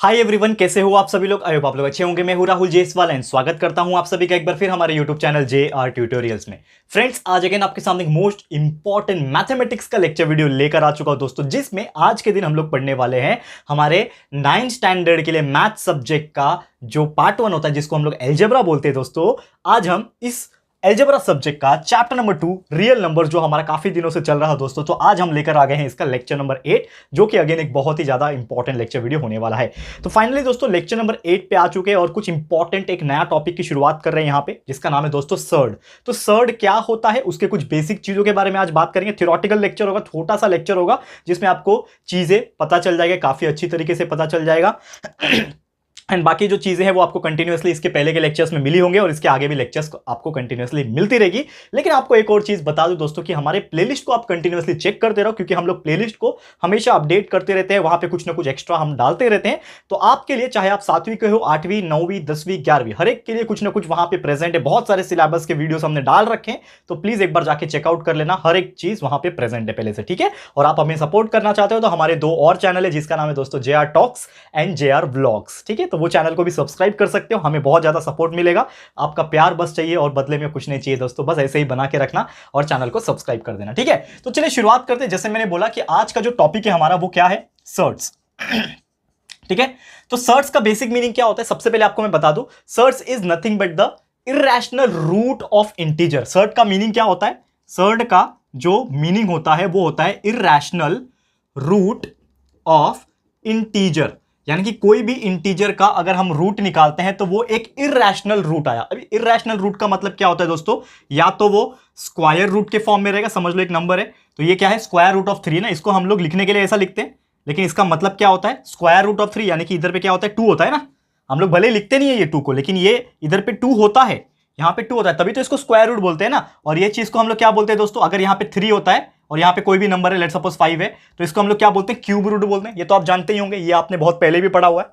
Hi everyone, कैसे हो आप सभी लोग। आई होप आप लोग अच्छे होंगे। मैं हूं राहुल जेसवाल एंड स्वागत करता हूं आप सभी का एक बार फिर हमारे यूट्यूब चैनल JR ट्यूटोरियल्स में। फ्रेंड्स, आज अगेन आपके सामने मोस्ट इंपॉर्टेंट मैथमेटिक्स का लेक्चर वीडियो लेकर आ चुका हूं दोस्तों, जिसमें आज के दिन हम लोग पढ़ने वाले हैं हमारे 9th स्टैंडर्ड के लिए मैथ सब्जेक्ट का जो पार्ट 1 होता है, जिसको हम लोग अलजेब्रा बोलते हैं दोस्तों। आज हम इस अलजेब्रा सब्जेक्ट का चैप्टर नंबर 2 रियल नंबर, जो हमारा काफी दिनों से चल रहा दोस्तों, तो आज हम लेकर आ गए हैं इसका लेक्चर नंबर 8, जो कि अगेन एक बहुत ही ज्यादा इंपॉर्टेंट लेक्चर वीडियो होने वाला है। तो फाइनली दोस्तों लेक्चर नंबर 8 पे आ चुके हैं और कुछ इंपॉर्टेंट एक नया टॉपिक की शुरुआत कर रहे हैं यहां पे, जिसका नाम है दोस्तों सर्ड। तो सर्ड क्या होता है, उसके कुछ बेसिक चीजों के बारे में आज बात करेंगे। थ्योरेटिकल लेक्चर होगा, छोटा सा लेक्चर होगा, जिसमें आपको चीजें पता चल जाएगा, काफी अच्छी तरीके से पता चल जाएगा। एंड बाकी जो चीजें हैं वो आपको कंटिन्यूअसली इसके पहले के लेक्चर्स में मिली होंगे और इसके आगे भी लेक्चर्स आपको कंटिन्यूअसली मिलती रहेगी। लेकिन आपको एक और चीज बता दूं दोस्तों कि हमारे प्लेलिस्ट को आप कंटिन्यूअसली चेक करते रहो, क्योंकि हम लोग प्लेलिस्ट को हमेशा अपडेट करते रहते हैं। वहां पे कुछ ना कुछ एक्स्ट्रा हम डालते रहते हैं। तो आपके लिए, चाहे आप 7वीं के हो, 8वीं, 9वीं, 10वीं, 11वीं, हर एक के लिए कुछ ना कुछ वहां पे प्रेजेंट है। बहुत सारे सिलेबस के वीडियोस हमने डाल रखे हैं, तो प्लीज एक बार जाके चेकआउट कर लेना। हर एक चीज वहां पे प्रेजेंट है पहले से, ठीक है। और आप हमें सपोर्ट करना चाहते हो तो हमारे 2 और चैनल है, जिसका नाम है दोस्तों JR talks and JR vlogs, ठीक है। तो वो चैनल को भी सब्सक्राइब कर सकते हो, हमें बहुत ज्यादा सपोर्ट मिलेगा। आपका प्यार बस चाहिए और बदले में कुछ नहीं चाहिए दोस्तों, बस ऐसे ही बना के रखना और चैनल को सब्सक्राइब कर देना, ठीक है। तो चलिए शुरुआत करते हैं। जैसे मैंने बोला कि आज का जो टॉपिक है हमारा वो क्या है, सर्ड्स, ठीक है। तो सर्ड्स का बेसिक मीनिंग क्या होता है, सबसे पहले आपको मैं बता दूं, surds is nothing but the irrational root of integer. Surd का मीनिंग क्या होता है, सर्ड का जो मीनिंग होता है वो होता है इरैशनल रूट ऑफ इंटीजर। यानी कि कोई भी इंटीजर का अगर हम रूट निकालते हैं तो वो एक इरैशनल रूट आया। अभी इरैशनल रूट का मतलब क्या होता है दोस्तों, या तो वो स्क्वायर रूट के फॉर्म में रहेगा। समझ लो एक नंबर है तो ये क्या है, स्क्वायर रूट ऑफ 3 ना, इसको हम लोग लिखने के लिए ऐसा लिखते हैं, लेकिन इसका मतलब क्या होता है, स्क्वायर रूट ऑफ 3, यानी कि इधर पे क्या होता है, 2 होता है ना। हम लोग भले लिखते नहीं है ये 2 को, लेकिन ये इधर पे 2 होता है, यहां पे 2 होता है, तभी तो इसको स्क्वायर रूट बोलते हैं ना। और ये चीज को हम लोग क्या बोलते हैं दोस्तों, अगर यहाँ पे 3 होता है और यहाँ पे कोई भी नंबर है, लेट्स सपोज 5 है, तो इसको हम लोग क्या बोलते हैं, क्यूब रूट बोलते हैं। ये तो आप जानते ही होंगे, ये आपने बहुत पहले भी पढ़ा हुआ है।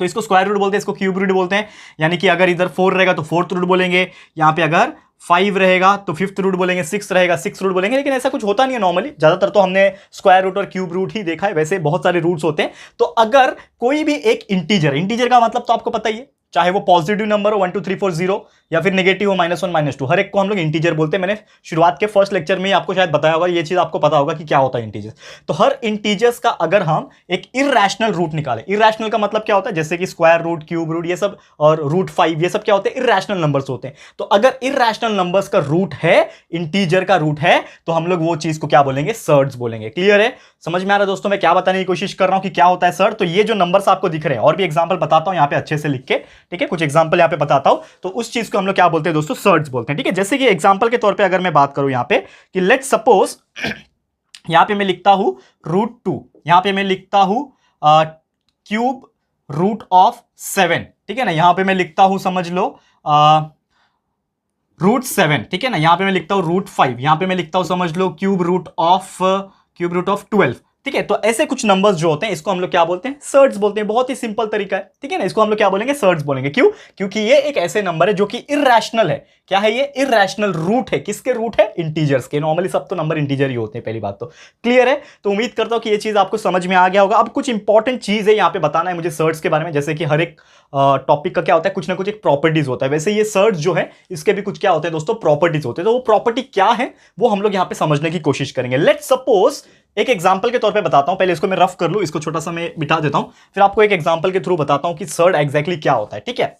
तो इसको स्क्वायर रूट बोलते हैं, इसको क्यूब रूट बोलते हैं। यानी कि अगर इधर 4 रहेगा तो 4th रूट बोलेंगे, यहाँ पे अगर 5 रहेगा तो 5th रूट बोलेंगे, 6 रहेगा 6th रूट बोलेंगे। लेकिन ऐसा कुछ होता नहीं है नॉर्मली, ज्यादातर तो हमने स्क्वायर रूट और क्यूब रूट ही देखा है, वैसे बहुत सारे रूट्स होते हैं। तो अगर कोई भी एक इंटीजर, इंटीजर का मतलब तो आपको पता ही है, चाहे वो पॉजिटिव नंबर हो 1 2 3 4 0 या फिर नेगेटिव हो -1 -2, हर एक को हम लोग इंटीजर बोलते हैं। मैंने शुरुआत के फर्स्ट लेक्चर में ही आपको शायद बताया होगा, ये चीज आपको पता होगा कि क्या होता है इंटीजर। तो हर इंटीजर्स का अगर हम एक इरैशनल रूट निकालें, इरैशनल का मतलब क्या होता है, जैसे कि स्क्वायर रूट, क्यूब रूट, ये सब, और रूट 5, ये सब क्या होते हैं, इरैशनल नंबर्स होते हैं। तो अगर इरैशनल नंबर्स का रूट है, इंटीजर का रूट है, तो हम लोग वो चीज को क्या बोलेंगे, सर्ड्स बोलेंगे। क्लियर है, समझ में आ रहा है दोस्तों मैं क्या बताने की कोशिश कर रहा हूं कि क्या होता है सर्ड। तो ये जो नंबर्स आपको दिख रहे हैं, और भी एग्जांपल बताता हूं यहाँ पे अच्छे से लिख के, ठीक है, कुछ एग्जांपल यहाँ पे बताता हूं। तो उस चीज को हम लोग क्या बोलते हैं दोस्तों, सर्ड्स बोलते हैं, ठीक है। जैसे कि एग्जांपल के तौर पे अगर मैं बात करूं यहाँ पे कि लेट्स सपोज यहाँ पे मैं लिखता हूं √2, यहाँ पे मैं लिखता हूं क्यूब रूट ऑफ 7, ठीक है ना। यहाँ पे मैं लिखता हूं, समझ लो √7, ठीक है ना। यहाँ पे मैं लिखता हूं √5, यहाँ पे मैं लिखता हूं, समझ लो क्यूब रूट ऑफ 12, ठीक है। तो ऐसे कुछ नंबर्स जो होते हैं, इसको हम लोग क्या बोलते हैं, सर्ड्स बोलते हैं। बहुत ही सिंपल तरीका है, ठीक है ना। इसको हम लोग क्या बोलेंगे, सर्ड्स बोलेंगे। क्यों, क्योंकि ये एक ऐसे नंबर है जो कि इरैशनल है। क्या है ये, इरैशनल रूट है। किसके रूट है, इंटीजर्स के। नॉर्मली सब तो नंबर इंटीजर ही होते हैं, पहली बात तो क्लियर है। तो उम्मीद करता हूं कि ये चीज आपको समझ में आ गया होगा। अब कुछ इंपॉर्टेंट चीज है यहाँ पे बताना है मुझे सर्ड्स के बारे में। जैसे कि हर एक टॉपिक का क्या होता है, कुछ ना कुछ एक प्रॉपर्टीज होता है। वैसे ये सर्ड्स जो है, इसके भी कुछ क्या होते हैं दोस्तों, प्रॉपर्टीज होते हैं। तो वो प्रॉपर्टी क्या है वो हम लोग यहाँ पे समझने की कोशिश करेंगे। लेट्स सपोज एक एग्जांपल के तौर पे बताता हूं, पहले इसको मैं रफ कर लूं, इसको छोटा सा मैं मिटा देता हूं, फिर आपको एक एग्जांपल के थ्रू बताता हूं कि सर्ड एग्जैक्टली क्या होता है, ठीक है।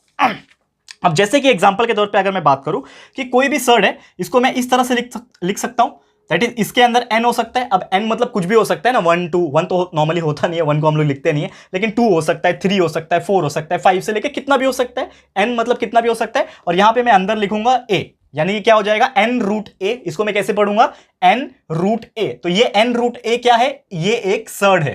अब जैसे कि एग्जांपल के तौर पे अगर मैं बात करूं कि कोई भी सर्ड है, इसको मैं इस तरह से लिख सकता हूं, दैट इज इसके अंदर n हो सकता है। अब n मतलब कुछ भी हो सकता है ना, 1 2 1 तो नॉर्मली होता नहीं है, 1 को हम लोग लिखते नहीं है, लेकिन 2 हो सकता है, 3 हो सकता है, 4 हो सकता है, 5 से लेकर कितना भी हो सकता है, n मतलब कितना भी हो सकता है। और यहां पे मैं अंदर लिखूंगा a, यानी कि क्या हो जाएगा, n√a। इसको मैं कैसे पढ़ूंगा, n√a। तो ये n√a क्या है, ये एक सर्ड है।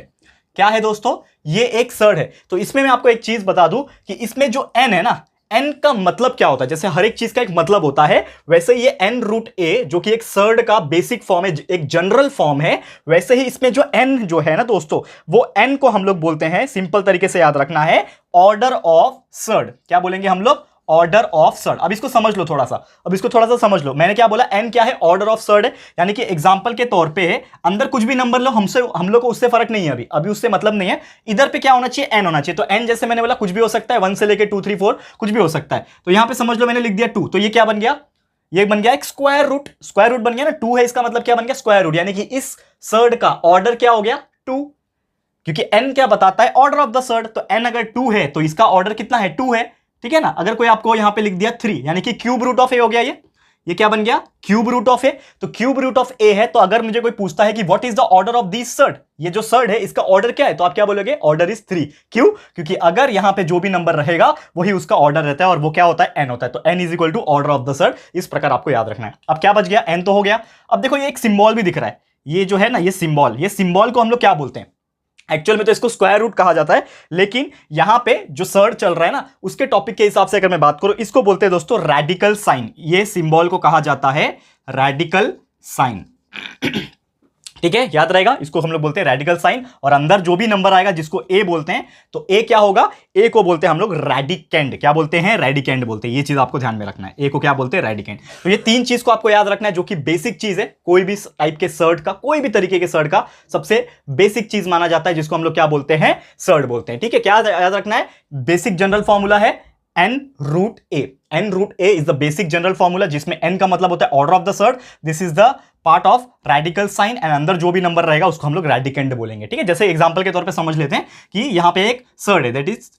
क्या है दोस्तों, ये एक सर्ड है। तो इसमें मैं आपको एक चीज बता दूं कि इसमें जो n है ना, n का मतलब क्या होता है, जैसे हर एक चीज का एक मतलब होता है, वैसे ये n√a जो कि एक सर्ड का बेसिक फॉर्म है, एक जनरल फॉर्म है, वैसे ही इसमें जो n जो है ना दोस्तों, वो n को हम लोग बोलते हैं, सिंपल तरीके से याद रखना है, ऑर्डर ऑफ सर्ड। क्या बोलेंगे हम लोग, ऑर्डर ऑफ सर्ड। अब इसको समझ लो थोड़ा सा, अब इसको थोड़ा सा समझ लो। मैंने क्या बोला, n क्या है, ऑर्डर ऑफ सर्ड है। यानी कि एग्जांपल के तौर पे अंदर कुछ भी नंबर लो, हम लोग को उससे फर्क नहीं है, अभी उससे मतलब नहीं है। इधर पे क्या होना चाहिए, n होना चाहिए। तो n जैसे मैंने बोला कुछ भी हो सकता है, 1 से लेके 2 3 4 कुछ भी हो सकता है। तो यहां पे समझ लो मैंने लिख दिया 2, तो ये क्या बन गया, ये बन गया एक स्क्वायर रूट। स्क्वायर रूट बन गया ना, 2 है, इसका मतलब क्या बन गया, स्क्वायर रूट। यानी कि इस सर्ड का ऑर्डर क्या हो गया, 2, क्योंकि n क्या बताता है, ऑर्डर ऑफ द सर्ड। तो n अगर 2 है तो इसका ऑर्डर कितना है, 2 है, ठीक है ना। अगर कोई आपको यहां पे लिख दिया 3, यानी कि क्यूब रूट ऑफ ए हो गया, ये क्या बन गया, क्यूब रूट ऑफ ए। तो क्यूब रूट ऑफ ए है, तो अगर मुझे कोई पूछता है कि what is the order of this surd, ये जो सर्ड है इसका ऑर्डर क्या है, तो आप क्या बोलोगे, ऑर्डर इज 3। क्यों, क्योंकि अगर यहां पे जो भी नंबर रहेगा वही उसका ऑर्डर रहता है, और वो क्या होता है, n होता है। तो n is equal to order of the surd. इस प्रकार आपको याद रखना है। अब क्या बच गया, n तो हो गया। अब देखो ये एक सिंबल भी दिख रहा है, ये जो है ना, ये सिंबल को हम लोग क्या बोलते हैं, एक्चुअल में तो इसको स्क्वायर रूट कहा जाता है, लेकिन यहां पे जो सर्ड चल रहा है ना, उसके टॉपिक के हिसाब से अगर मैं बात करूं, इसको बोलते हैं दोस्तों रेडिकल साइन। ये सिंबल को कहा जाता है रेडिकल साइन। ठीक है, याद रहेगा, इसको हम लोग बोलते हैं रेडिकल साइन। और अंदर जो भी नंबर आएगा जिसको ए बोलते हैं, तो ए क्या होगा, ए को बोलते हैं हम लोग रेडिकेंड। क्या बोलते हैं, रेडिकेंड बोलते हैं। ये चीज आपको ध्यान में रखना है, ए को क्या बोलते हैं, रेडिकेंड। तो ये 3 चीज को आपको याद रखना है, जो कि बेसिक चीज है। कोई भी टाइप के सर्ड का, कोई भी तरीके के सर्ड का सबसे बेसिक चीज माना जाता है, जिसको हम लोग क्या बोलते हैं, सर्ड बोलते हैं। ठीक है, क्या याद रखना है, बेसिक जनरल फॉर्मूला है n root A. n root A is the basic general formula, जिसमें n का मतलब होता है order of the surd. This is the part of radical sign, and अंदर जो भी नंबर रहेगा उसको हम लोग रेडिकेंड बोलेंगे। ठीक है, जैसे एग्जांपल के तौर पे समझ लेते हैं कि यहां पे एक सर्ड है, that is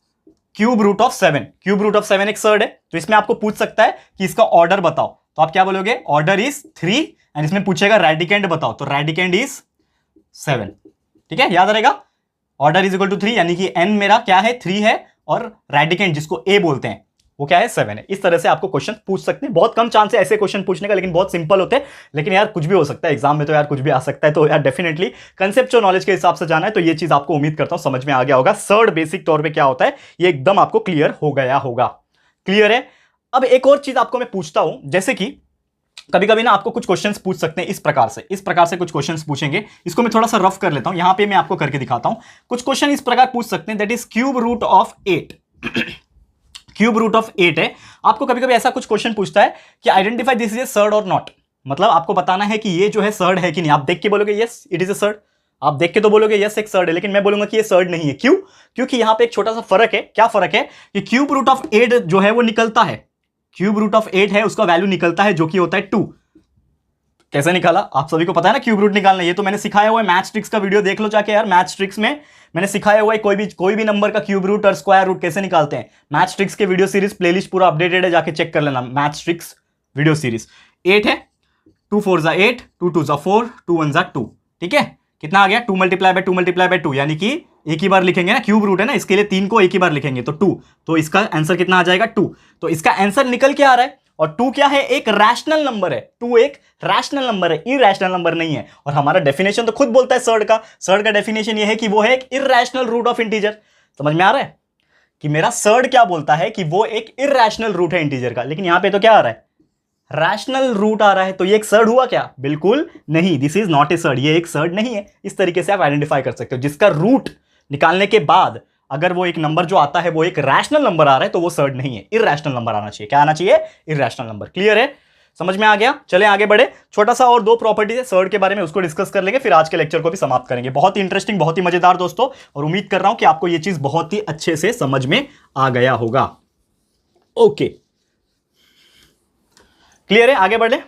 cube root of 7। Cube root of 7 एक सर्ड है, तो इसमें आपको पूछ सकता है कि इसका ऑर्डर बताओ, तो आप क्या बोलोगे, ऑर्डर इज 3, एंड इसमें पूछेगा रेडिकेंड बताओ, तो रेडिकेंड इज 7। ठीक है, याद रहेगा, ऑर्डर इज इक्वल टू 3, यानी कि n मेरा क्या है, 3 है, और रेडिकेंड जिसको a बोलते हैं वो क्या है, 7 है। इस तरह से आपको क्वेश्चन पूछ सकते हैं। बहुत कम चांस है ऐसे क्वेश्चन पूछने का, लेकिन बहुत सिंपल होते हैं। लेकिन यार कुछ भी हो सकता है एग्जाम में, तो यार कुछ भी आ सकता है। तो यार डेफिनेटली कंसेप्चुअल नॉलेज के हिसाब से जाना है, तो ये चीज आपको उम्मीद करता हूं समझ में आ गया होगा। सर्ड बेसिक तौर पे क्या होता है, ये एकदम आपको क्लियर हो गया होगा। क्लियर है। अब एक और चीज आपको मैं पूछता हूं, जैसे कि कभी कभी ना आपको कुछ क्वेश्चंस पूछ सकते हैं इस प्रकार से कुछ क्वेश्चंस पूछेंगे। इसको मैं थोड़ा सा रफ कर लेता हूं, यहां पे मैं आपको करके दिखाता हूं। कुछ क्वेश्चन इस प्रकार पूछ सकते हैं, that is cube root of 8। Cube root of 8 है। आपको कभी कभी ऐसा कुछ क्वेश्चन पूछता है कि identify this is a surd और नॉट, मतलब आपको बताना है कि ये जो है सर्ड है कि नहीं। आप देख के बोलोगे yes it is a surd, आप देख के तो बोलोगे यस एक सर्ड है, लेकिन मैं बोलूंगा कि ये सर्ड नहीं है। क्यों, क्योंकि यहां पे एक छोटा सा फर्क है। क्या फर्क है कि क्यूब रूट ऑफ 8 जो है वो निकलता है, क्यूब रूट ऑफ 8 है उसका वैल्यू निकलता है जो कि होता है 2। कैसे निकाला, आप सभी को पता है ना क्यूब रूट निकालना। ये तो मैंने सिखाया हुआ है, मैथ्स ट्रिक्स का वीडियो देख लो जाके यार। मैथ्स ट्रिक्स में मैंने सिखाया हुआ है कोई भी नंबर का क्यूब रूट और स्क्वायर रूट कैसे निकालते हैं। मैथ्स ट्रिक्स के वीडियो सीरीज प्लेलिस्ट पूरा अपडेटेड है, जाके चेक कर लेना। मैथ्स ट्रिक्स वीडियो सीरीज 8 है, 2 4 जा 8, 2 2 जा 4, 2 1 जा 2। ठीक है, कितना आ गया, 2 मल्टीप्लाई बाय 2, यानी कि एक ही बार लिखेंगे ना, क्यूब रूट है ना, इसके लिए 3 को एक ही बार लिखेंगे तो 2, तो इसका आंसर कितना आ जाएगा 2। तो इसका आंसर निकल के आ रहा है, और 2 क्या है, एक रैशनल नंबर है। 2 एक रैशनल नंबर है, इरैशनल नंबर नहीं है। और हमारा डेफिनेशन तो खुद बोलता है सर्ड का डेफिनेशन ये है कि वो है एक इरैशनल रूट ऑफ इंटीजर। समझ में आ रहा है कि मेरा सर्ड क्या बोलता है कि वो एक इरैशनल रूट है इंटीजर का। लेकिन यहां पे तो क्या आ रहा है, रैशनल रूट आ रहा है। तो ये एक सर्ड हुआ क्या, बिल्कुल नहीं, this is not a surd, ये एक सर्ड नहीं है। इस तरीके से आप आइडेंटिफाई कर सकते हो, जिसका रूट निकालने के बाद अगर वो एक नंबर जो आता है वो एक रैशनल नंबर आ रहा है तो वो सर्ड नहीं है, इरैशनल नंबर आना चाहिए। क्या आना चाहिए, इरैशनल नंबर। क्लियर है, समझ में आ गया। चलें आगे बढ़े। छोटा सा और 2 प्रॉपर्टीज है सर्ड के बारे में, उसको डिस्कस कर लेंगे, फिर आज के लेक्चर को भी समाप्त करेंगे। बहुत ही इंटरेस्टिंग, बहुत ही मजेदार दोस्तों, और उम्मीद कर रहा हूं कि आपको ये चीज बहुत ही अच्छे से समझ में आ गया होगा। ओके, क्लियर है, आगे बढ़े।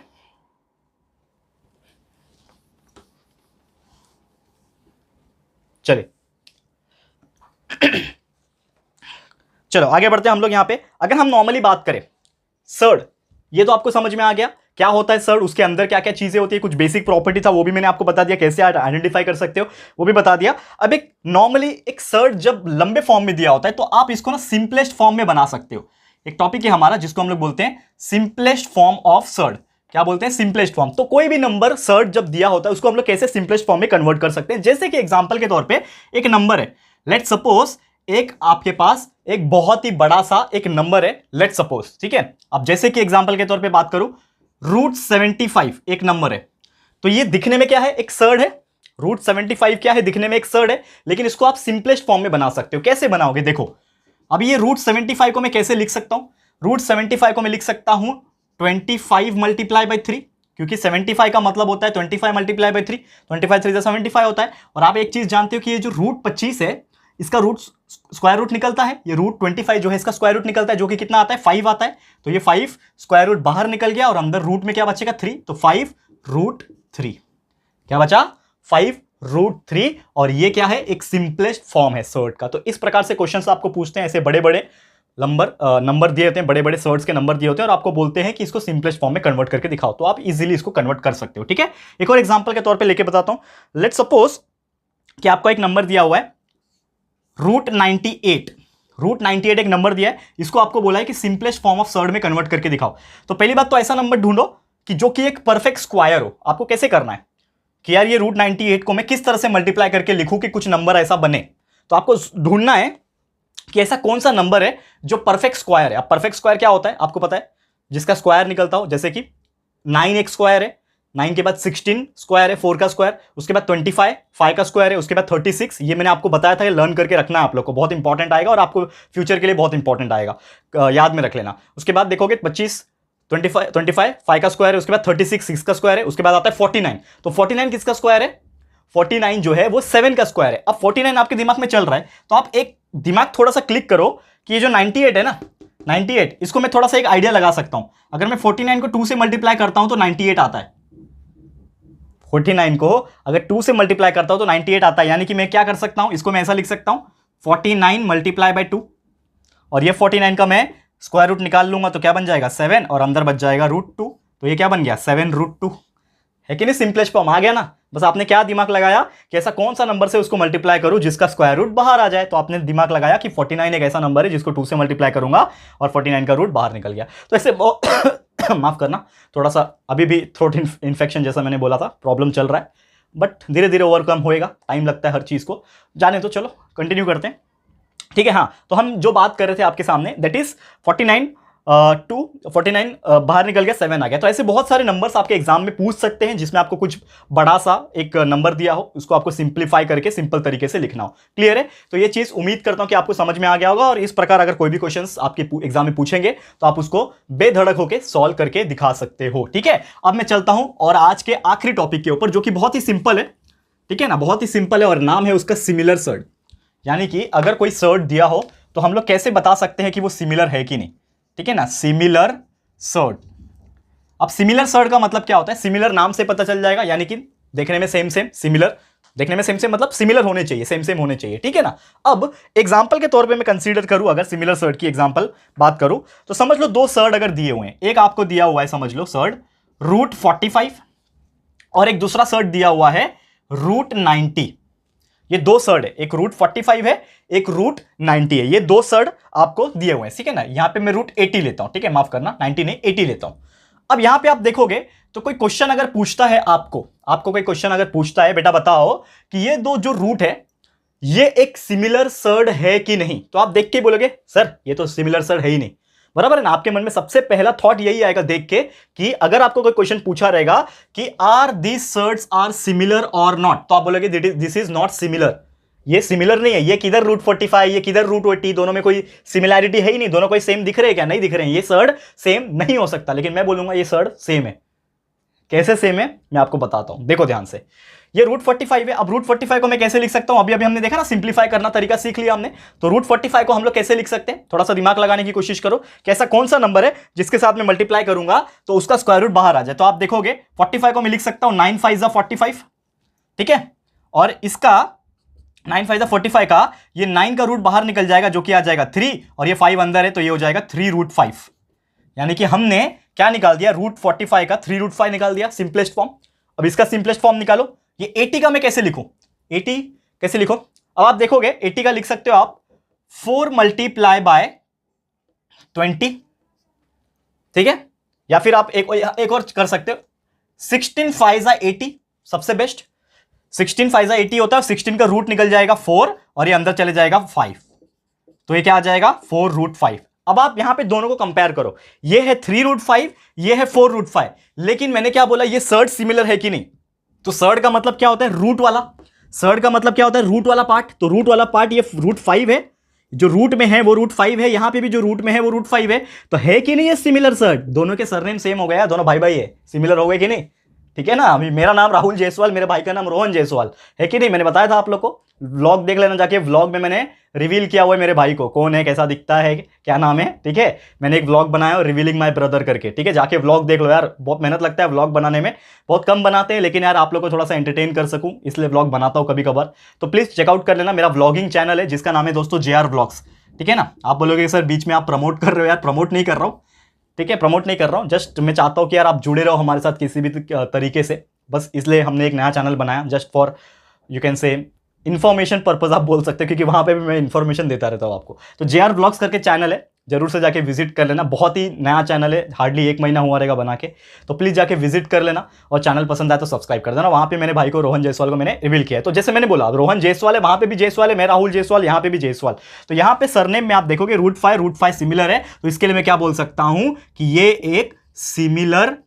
चलिए चलो आगे बढ़ते हैं हम लोग। यहां पे अगर हम नॉर्मली बात करें सर्ड, ये तो आपको समझ में आ गया क्या होता है सर्ड, उसके अंदर क्या क्या चीजें होती है। कुछ बेसिक प्रॉपर्टी था वो भी मैंने आपको बता दिया, कैसे आप आइडेंटिफाई कर सकते हो वो भी बता दिया। अब एक नॉर्मली एक सर्ड जब लंबे फॉर्म में दिया होता है तो आप इसको ना सिंपलेस्ट फॉर्म में बना सकते हो। एक टॉपिक है हमारा जिसको हम लोग बोलते हैं सिंपलेस्ट फॉर्म ऑफ सर्ड। क्या बोलते हैं, सिंपलेस्ट फॉर्म। तो कोई भी नंबर सर्ड जब दिया होता है उसको हम लोग कैसे सिंपलेस्ट फॉर्म में कन्वर्ट कर सकते हैं। जैसे कि एग्जांपल के तौर पे एक नंबर है, लेट्स सपोज एक आपके पास एक बहुत ही बड़ा सा एक नंबर है, लेट्स सपोज, ठीक है। अब जैसे कि एग्जांपल के तौर पे बात करूं, रूट 75 एक नंबर है, तो ये दिखने में क्या है, एक सर्ड है। रूट 75 क्या है, दिखने में एक सर्ड है, लेकिन इसको आप सिंपलेस्ट फॉर्म में बना सकते हो। कैसे बनाओगे, देखो अब ये रूट 75 को मैं कैसे लिख सकता हूं। रूट 75 को मैं लिख सकता हूं 25 मल्टीप्लाई बाई 3, क्योंकि 75 का मतलब होता है 25 मल्टीप्लाई बाई 3, 25 3 75 होता है। और आप एक चीज जानते हो कि ये जो रूट 25 है इसका रूट स्क्वायर रूट निकलता है, ये रूट 25 जो है इसका स्क्वायर रूट निकलता है, जो कि कितना आता है 5 आता है। तो ये 5 स्क्वायर रूट बाहर निकल गया और अंदर रूट में क्या बचेगा 3, तो 5 रूट 3 क्या बचा 5 रूट 3। और ये क्या है एक सिंपलेस्ट फॉर्म है सर्ट का। तो इस प्रकार से क्वेश्चंस आपको पूछते हैं, ऐसे बड़े बड़े नंबर दिए होते हैं, बड़े बड़े सर्ट्स के नंबर दिए होते हैं और आपको बोलते हैं कि इसको सिंपलेस्ट फॉर्म में कन्वर्ट करके दिखाओ, तो आप इजीली इसको कन्वर्ट कर सकते हो। ठीक है, एक और एग्जांपल के तौर पे लेके बताता हूं। लेट्स सपोज कि आपको एक नंबर दिया हुआ है रूट 98 एक नंबर दिया है, इसको आपको बोला है कि सिंपलेस्ट फॉर्म ऑफ सर्ट में कन्वर्ट करके दिखाओ। तो पहली बात तो ऐसा नंबर ढूंढो कि जो कि एक परफेक्ट स्क्वायर हो। आपको कैसे करना है कि यार ये रूट 98 को मैं किस तरह से मल्टीप्लाई करके लिखूं कि कुछ नंबर ऐसा बने। तो आपको ढूंढना है कि ऐसा कौन सा नंबर है जो परफेक्ट स्क्वायर है। अब परफेक्ट स्क्वायर क्या होता है आपको पता है, जिसका स्क्वायर निकलता हो, जैसे कि 9 एक स्क्वायर है, 9 के बाद 16 स्क्वायर है 4 का स्क्वायर, उसके बाद 25 5 का स्क्वायर है, उसके बाद 36। ये मैंने आपको बताया था, ये लर्न करके रखना है आप लोग को, बहुत इंपॉर्टेंट आएगा और आपको फ्यूचर के लिए बहुत इंपॉर्टेंट आएगा, याद में रख लेना। उसके बाद देखोगे 25 5 का स्क्वायर है, उसके बाद 36 6 का स्क्वायर है, उसके बाद आता है 49। तो 49 किसका स्क्वायर है, 49 जो है वो 7 का स्क्वायर है। अब 49 आपके दिमाग में चल रहा है, तो आप एक दिमाग थोड़ा सा क्लिक करो कि ये जो 98 है ना, 98 इसको मैं थोड़ा सा एक आइडिया लगा सकता हूं। अगर मैं 49 को 2 से मल्टीप्लाई करता हूं तो 98 आता है। 49 को अगर 2 से मल्टीप्लाई करता हूं तो 98 आता है, यानी कि मैं क्या कर सकता हूं, इसको मैं ऐसा लिख सकता हूं 49 मल्टीप्लाई बाई 2, और ये 49 का मैं स्क्वायर रूट निकाल लूंगा तो क्या बन जाएगा 7, और अंदर बच जाएगा रूट 2, तो ये क्या बन गया 7 रूट 2 है कि नहीं। सिंपलेस्ट फॉर्म आ गया ना। बस आपने क्या दिमाग लगाया कि ऐसा कौन सा नंबर से उसको मल्टीप्लाई करूं जिसका स्क्वायर रूट बाहर आ जाए। तो आपने दिमाग लगाया कि 49 एक ऐसा नंबर है जिसको 2 से मल्टीप्लाई करूंगा और 49 का रूट बाहर निकल गया। तो ऐसे माफ करना, थोड़ा सा अभी भी थ्रोट इन्फेक्शन जैसा मैंने बोला था, प्रॉब्लम चल रहा है, बट धीरे धीरे ओवरकम होएगा, टाइम लगता है हर चीज को, जाने तो चलो कंटिन्यू करते हैं। ठीक है, हाँ, तो हम जो बात कर रहे थे आपके सामने दैट इज 49 49 बाहर निकल गया, 7 आ गया। तो ऐसे बहुत सारे नंबर्स आपके एग्जाम में पूछ सकते हैं जिसमें आपको कुछ बड़ा सा एक नंबर दिया हो, उसको आपको सिंप्लीफाई करके सिंपल तरीके से लिखना हो। क्लियर है, तो ये चीज उम्मीद करता हूं कि आपको समझ में आ गया होगा। और इस प्रकार अगर कोई भी क्वेश्चंस आपके एग्जाम में पूछेंगे तो आप उसको बेधड़क होकर सॉल्व करके दिखा सकते हो। ठीक है, अब मैं चलता हूं और आज के आखिरी टॉपिक के ऊपर, जो कि बहुत ही सिंपल है। ठीक है ना, बहुत ही सिंपल है और नाम है उसका सिमिलर सर्ट। यानी कि अगर कोई सर्ट दिया हो तो हम लोग कैसे बता सकते हैं कि वो सिमिलर है कि नहीं। ठीक है ना, सिमिलर सर्ट। अब सिमिलर सर्ट का मतलब क्या होता है, सिमिलर नाम से पता चल जाएगा, यानी कि देखने में सेम सेम, सिमिलर देखने में सेम सेम मतलब सिमिलर होने चाहिए, सेम सेम होने चाहिए। ठीक है ना। अब एग्जांपल के तौर पे मैं कंसीडर करूं, अगर सिमिलर सर्ट की एग्जांपल बात करूं तो समझ लो 2 सर्ट अगर दिए हुए हैं, एक आपको दिया हुआ है समझ लो सर्ट रूट 45 और एक दूसरा सर्ट दिया हुआ है रूट 90। ये 2 सर्ट है, एक रूट 45 है, एक रूट 90 है। ये 2 सर्ट आपको दिए हुए हैं। ठीक है ना, यहां पे मैं रूट 80 लेता हूं। ठीक है, माफ करना 90 नहीं 80 लेता हूं। अब यहां पे आप देखोगे तो कोई क्वेश्चन अगर पूछता है आपको कोई क्वेश्चन अगर पूछता है बेटा बताओ कि ये 2 जो रूट है ये एक सिमिलर सर्ट है कि नहीं, तो आप देख के बोलोगे सर ये तो सिमिलर सर्ट है ही नहीं। बराबर है ना, आपके मन में सबसे पहला थॉट यही आएगा देख के कि अगर आपको कोई क्वेश्चन पूछा रहेगा कि are these surds are similar और नॉट, तो आप बोलोगे दिस इज नॉट सिमिलर, ये सिमिलर नहीं है। ये किधर रूट 45, ये किधर रूट 80, दोनों में कोई सिमिलैरिटी है ही नहीं, दोनों कोई सेम दिख रहे हैं क्या, नहीं दिख रहे हैं, ये सर्ट सेम नहीं हो सकता। लेकिन मैं बोलूंगा ये सर्ट सेम है। कैसे सेम है मैं आपको बताता हूं, देखो ध्यान से। ये रूट 45 है, अब रूट 45 को मैं कैसे लिख सकता हूं, अभी हमने देखा ना, सिंप्लीफाई करना तरीका सीख लिया हमने। तो रूट 45 को हम लोग कैसे लिख सकते हैं, थोड़ा सा दिमाग लगाने की कोशिश करो कि ऐसा कौन सा नंबर है जिसके साथ में मल्टीप्लाई करूंगा तो उसका स्क्वायर रूट बाहर आ जाए। तो आप देखोगे 45 को मैं लिख सकता हूं 9 5 45। ठीक है, और इसका 9 5 45 का ये 9 का रूट बाहर निकल जाएगा जो कि आ जाएगा 3, और ये 5 अंदर है तो ये हो जाएगा 3 रूट 5। यानी कि हमने क्या निकाल दिया, रूट 45 का 3 रूट 5 निकाल दिया, सिंपलेस्ट फॉर्म। अब इसका सिंपलेस्ट फॉर्म निकालो। ये 80 का मैं कैसे लिखूं, 80 कैसे लिखो, अब आप देखोगे 80 का लिख सकते हो आप 4 मल्टीप्लाई बाय 20। ठीक है, या फिर आप एक और कर सकते हो 16 5 80, सबसे बेस्ट 16 5 80 होता है, 16 का रूट निकल जाएगा 4 और ये अंदर चले जाएगा 5, तो ये क्या आ जाएगा 4 रूट 5। अब आप यहां पे दोनों को कंपेयर करो, ये है 3 रूट 5, ये है 4 रूट 5, लेकिन मैंने क्या बोला ये सर्ट सिमिलर है कि नहीं। तो सर्ट का मतलब क्या होता है, रूट वाला। सर्ट का मतलब क्या होता है, रूट वाला पार्ट। तो रूट वाला पार्ट ये रूट 5 है, जो रूट में है वो रूट 5 है, यहां पे भी जो रूट में है वो रूट 5 है, तो है कि नहीं है सिमिलर सर? दोनों के सरनेम सेम हो गया, दोनों भाई भाई है, सिमिलर हो गए कि नहीं? ठीक है ना। अभी मेरा नाम राहुल जायसवाल, मेरे भाई का नाम रोहन जायसवाल है कि नहीं? मैंने बताया था आप लोग को, व्लॉग देख लेना जाके, व्लॉग में मैंने रिवील किया हुआ है मेरे भाई को, कौन है, कैसा दिखता है, क्या नाम है। ठीक है, मैंने एक व्लॉग बनाया और रिवीलिंग माय ब्रदर करके, ठीक है, जाके व्लॉग देख लो यार, बहुत मेहनत लगता है व्लॉग बनाने में, बहुत कम बनाते हैं, लेकिन यार आप लोग को थोड़ा सा एंटरटेन कर सकूं इसलिए व्लॉग बनाता हूं कभी कभार, तो प्लीज चेकआउट कर लेना। मेरा व्लॉगिंग चैनल है जिसका नाम है दोस्तों JR व्लॉग्स, ठीक है ना। आप बोलोगे सर बीच में आप प्रमोट कर रहे हो, यार प्रमोट नहीं कर रहा हूं, ठीक है, प्रमोट नहीं कर रहा हूं, जस्ट मैं चाहता हूं कि यार आप जुड़े रहो हमारे साथ किसी भी तरीके से, बस इसलिए हमने एक नया चैनल बनाया, just for you can say information purpose आप बोल सकते हो, क्योंकि वहां पे भी मैं इन्फॉर्मेशन देता रहता हूं आपको। तो JR व्लॉग्स करके चैनल है, जरूर से जाके विजिट कर लेना, बहुत ही नया चैनल है, हार्डली 1 महीना हुआ रहेगा बना के, तो प्लीज जाके विजिट कर लेना, और चैनल पसंद आए तो सब्सक्राइब कर देना। वहां पे मेरे भाई को रोहन जायसवाल को मैंने रिवील किया है, तो जैसे मैंने बोला रोहन जायसवाल है, वहां पे भी जायसवाल है, मैं राहुल जायसवाल, यहां पे भी जायसवाल, तो यहां पे सरनेम में आप देखोगे रूट 5 सिमिलर है, तो इसके लिए मैं क्या बोल सकता हूं कि ये एक सिमिलर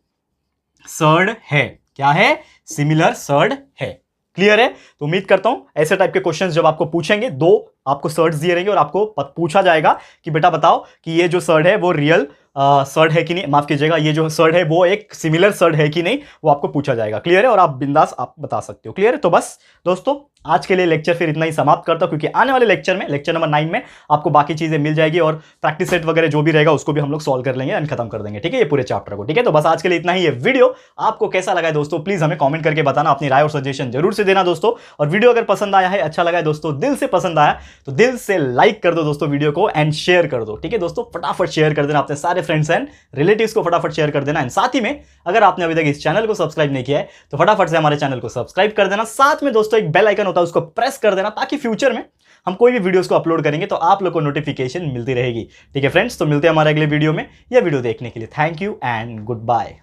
सर्ड है। क्या है? सिमिलर सर्ड है। क्लियर है? तो उम्मीद करता हूं ऐसे टाइप के क्वेश्चंस जब आपको पूछेंगे, 2 आपको सर्ड्स दिए रहेंगे और आपको पूछा जाएगा कि बेटा बताओ कि ये जो सर्ड है वो रियल सर्ड है कि नहीं, माफ कीजिएगा, ये जो सर्ड है वो एक सिमिलर सर्ड है कि नहीं, वो आपको पूछा जाएगा। क्लियर है? और आप बिंदास आप बता सकते हो। क्लियर है? तो बस दोस्तों आज के लिए लेक्चर फिर इतना ही समाप्त करता हूं, क्योंकि आने वाले लेक्चर में, लेक्चर नंबर 9 में आपको बाकी चीजें मिल जाएगी, और प्रैक्टिस सेट वगैरह जो भी रहेगा उसको भी हम लोग सॉल्व कर लेंगे एंड खत्म कर देंगे, ठीक है, ये पूरे चैप्टर को। ठीक है, तो बस आज के लिए इतना ही है। वीडियो आपको कैसा लगा है दोस्तों, प्लीज हमें कमेंट करके बताना, अपनी राय और सजेशन जरूर से देना दोस्तों। और वीडियो अगर पसंद आया है, अच्छा लगा है दोस्तों, दिल से पसंद आया तो दिल से लाइक कर दो दोस्तों वीडियो को, एंड शेयर कर दो। ठीक है दोस्तों, फटाफट शेयर कर देना अपने सारे फ्रेंड्स एंड रिलेटिव्स को, फटाफट शेयर कर देना। एंड साथ ही में अगर आपने अभी तक इस चैनल को सब्सक्राइब नहीं किया है तो फटाफट से हमारे चैनल को सब्सक्राइब कर देना। साथ में दोस्तों एक बेल आइकन होता है, उसको प्रेस कर देना, ताकि फ्यूचर में हम कोई भी वीडियोस को अपलोड करेंगे तो आप लोग को नोटिफिकेशन मिलती रहेगी। ठीक है फ्रेंड्स, तो मिलते हैं हमारे अगले वीडियो में। यह वीडियो देखने के लिए thank you and good bye.